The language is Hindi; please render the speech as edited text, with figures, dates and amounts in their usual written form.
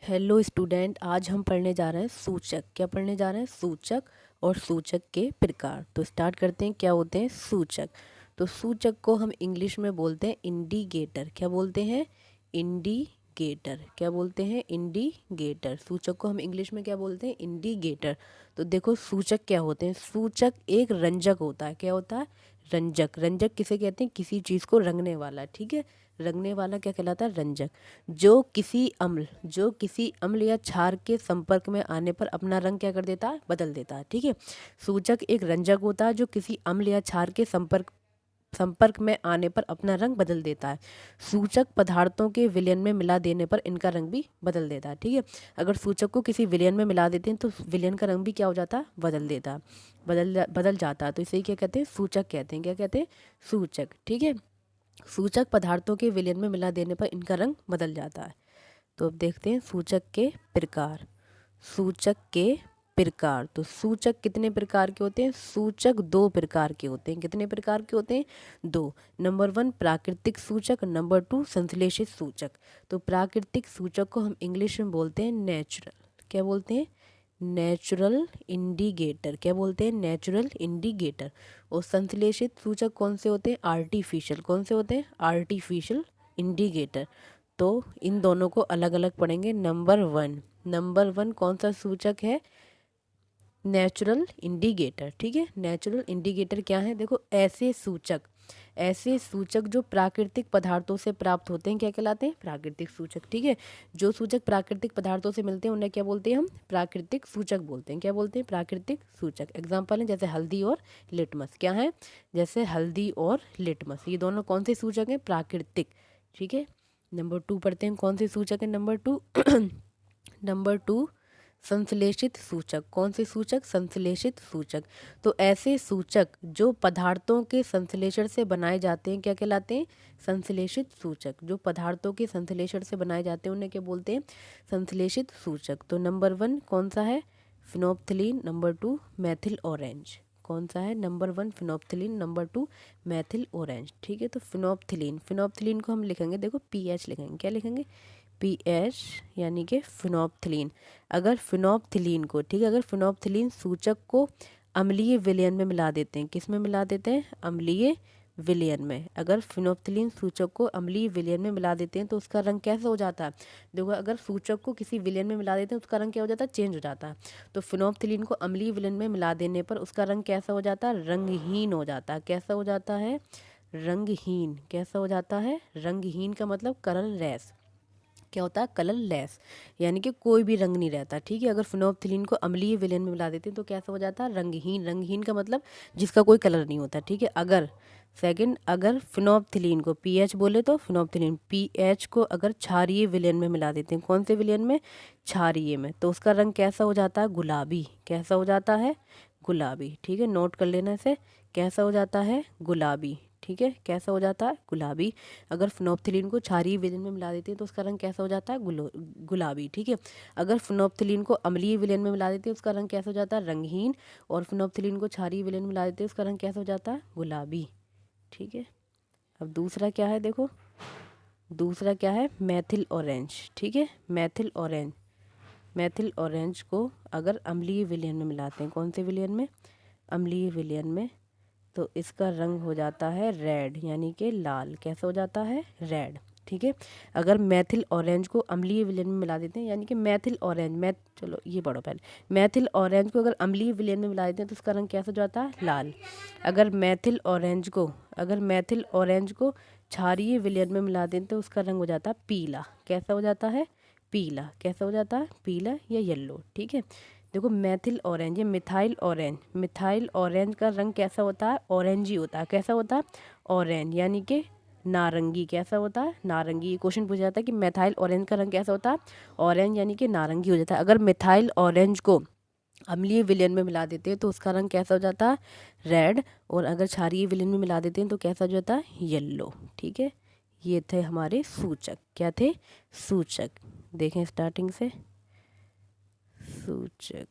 हेलो स्टूडेंट, आज हम पढ़ने जा रहे हैं सूचक। क्या पढ़ने जा रहे हैं? सूचक और सूचक के प्रकार। तो स्टार्ट करते हैं। क्या होते हैं सूचक? तो सूचक को हम इंग्लिश में बोलते हैं इंडिकेटर। क्या बोलते हैं? इंडिकेटर। क्या बोलते हैं? इंडिकेटर। सूचक को हम इंग्लिश में क्या बोलते हैं? इंडिकेटर। तो देखो सूचक क्या होते हैं। सूचक एक रंजक होता है। क्या होता है? रंजक। रंजक किसे कहते हैं? किसी चीज़ को रंगने वाला। ठीक है, रंगने वाला क्या कहलाता है? रंजक। जो किसी अम्ल या क्षार के संपर्क में आने पर अपना रंग क्या कर देता है? बदल देता है। ठीक है, सूचक एक रंजक होता है जो किसी अम्ल या क्षार के संपर्क में आने पर अपना रंग बदल देता है। सूचक पदार्थों के विलयन में मिला देने पर इनका रंग भी बदल देता है। ठीक है, अगर सूचक को किसी विलयन में मिला देते हैं तो विलयन का रंग भी क्या हो जाता है? बदल देता है, बदल जाता है। तो इसे क्या कहते हैं? सूचक कहते हैं। क्या कहते हैं? सूचक। ठीक है, सूचक पदार्थों के विलयन में मिला देने पर इनका रंग बदल जाता है। तो अब देखते हैं सूचक के प्रकार। सूचक के प्रकार। तो सूचक कितने प्रकार के होते हैं? सूचक दो प्रकार के होते हैं। कितने प्रकार के होते हैं? दो। नंबर 1 प्राकृतिक सूचक, नंबर 2 संश्लेषित सूचक। तो प्राकृतिक सूचक को हम इंग्लिश में बोलते हैं नेचुरल। क्या बोलते हैं? Natural indicator. क्या बोलते हैं? Natural indicator. और संश्लेषित सूचक कौन से होते हैं? आर्टिफिशियल। कौन से होते हैं? Artificial indicator. तो इन दोनों को अलग अलग पढ़ेंगे। नंबर वन कौन सा सूचक है? Natural indicator. ठीक है, नेचुरल इंडिकेटर क्या है? देखो, ऐसे सूचक जो प्राकृतिक पदार्थों से प्राप्त होते हैं क्या कहलाते हैं? प्राकृतिक सूचक। ठीक है, जो सूचक प्राकृतिक पदार्थों से मिलते हैं उन्हें क्या बोलते हैं? हम प्राकृतिक सूचक बोलते हैं। क्या बोलते हैं? प्राकृतिक सूचक। एग्जाम्पल है जैसे हल्दी और लिटमस। क्या है? जैसे हल्दी और लिटमस, ये दोनों कौन से सूचक हैं? प्राकृतिक। ठीक है, नंबर 2 पढ़ते हैं। कौन से सूचक है नंबर 2? नंबर 2 संश्लेषित सूचक। कौन से सूचक? संश्लेषित सूचक। तो ऐसे सूचक जो पदार्थों के संश्लेषण से बनाए जाते हैं क्या कहलाते हैं? संश्लेषित सूचक। जो पदार्थों के संश्लेषण से बनाए जाते हैं उन्हें क्या बोलते हैं? संश्लेषित सूचक। तो नंबर 1 कौन सा है? फिनोप्थिलीन। Number 2 Maithil orange. कौन सा है? Number 1 phenolphthalein, number 2 Maithil orange. ठीक है, तो फिनोप्थिलीन को हम लिखेंगे, देखो पीएच लिखेंगे। क्या लिखेंगे? पीएच, यानी कि फिनोप्थिलीन। अगर फिनोप्थिलीन को, ठीक है, अगर फिनोप्थिलीन सूचक को अम्लीय विलयन में मिला देते हैं, किस में मिला देते हैं? अम्लीय विलयन में। अगर फिनोप्थिलीन सूचक को अम्लीय विलयन में मिला देते हैं तो उसका रंग कैसा हो जाता है? देखो, अगर सूचक को किसी विलयन में मिला देते हैं उसका रंग क्या हो जाता है? चेंज हो जाता है। तो फिनोप्थिलीन को अम्लीय विलयन में मिला देने पर उसका रंग कैसा हो जाता है? रंगहीन हो जाता है। कैसा हो जाता है? रंगहीन। कैसा हो जाता है? रंगहीन का मतलब कलरलेस। क्या होता है? कलरलेस, यानी कि कोई भी रंग नहीं रहता। ठीक है, अगर फिनोप्थिलीन को अम्लीय विलयन में मिला देते हैं तो कैसा हो जाता है? रंगहीन। रंगहीन का मतलब जिसका कोई कलर नहीं होता। ठीक है, अगर फिनोप्थिलीन को पीएच बोले तो फिनोप्थिलीन पीएच को अगर क्षारीय विलयन में मिला देते हैं, कौन से विलयन में? क्षारीय में, तो उसका रंग कैसा हो जाता है? गुलाबी। कैसा हो जाता है? गुलाबी। ठीक है, नोट कर लेना इसे। कैसा हो जाता है? गुलाबी। ठीक है, कैसा हो जाता है? गुलाबी। अगर फिनोप्थिलीन को क्षारीय विलयन में मिला देते हैं तो उसका रंग कैसा हो जाता है? गुलाबी। ठीक है, अगर फिनोप्थिलीन को अम्लीय विलयन में मिला देते हैं उसका रंग कैसा हो जाता है? रंगहीन। और फिनोप्थिलीन को क्षारीय विलयन में मिला देते हैं उसका रंग कैसा हो जाता है? गुलाबी। ठीक है, अब दूसरा क्या है? देखो, दूसरा क्या है? मैथिल ऑरेंज। ठीक है, मैथिल ऑरेंज को अगर अम्लीय विलयन में मिलाते हैं, कौन से विलयन में? अम्लीय विलयन में, तो इसका रंग हो जाता है रेड, यानी कि लाल। कैसा हो जाता है? रेड। ठीक है, अगर मैथिल ऑरेंज को अम्लीय विलयन में मिला देते हैं, यानी कि चलो ये पढ़ो पहले। मैथिल ऑरेंज को अगर अम्लीय विलयन में मिला देते हैं तो उसका रंग कैसा हो जाता है? लाल। अगर मैथिल ऑरेंज को क्षारीय विलयन में मिला देते हैं तो उसका रंग हो जाता है पीला। कैसा हो जाता है? पीला। कैसा हो जाता है? पीला या येलो। ठीक है, देखो मैथिल ऑरेंज, ये मिथाइल ऑरेंज का रंग कैसा होता है? ऑरेंजी होता है। कैसा होता है? ऑरेंज, यानी कि नारंगी। कैसा होता है? नारंगी। ये क्वेश्चन पूछा जाता है कि मिथाइल ऑरेंज का रंग कैसा होता है? ऑरेंज, यानी कि नारंगी हो जाता है। अगर मिथाइल ऑरेंज को अम्लीय विलयन में मिला देते हैं तो उसका रंग कैसा हो जाता है? रेड। और अगर क्षारीय विलयन में मिला देते हैं तो कैसा हो जाता है? येलो। ठीक है, ये थे हमारे सूचक। क्या थे? सूचक। देखें स्टार्टिंग से, सूचक।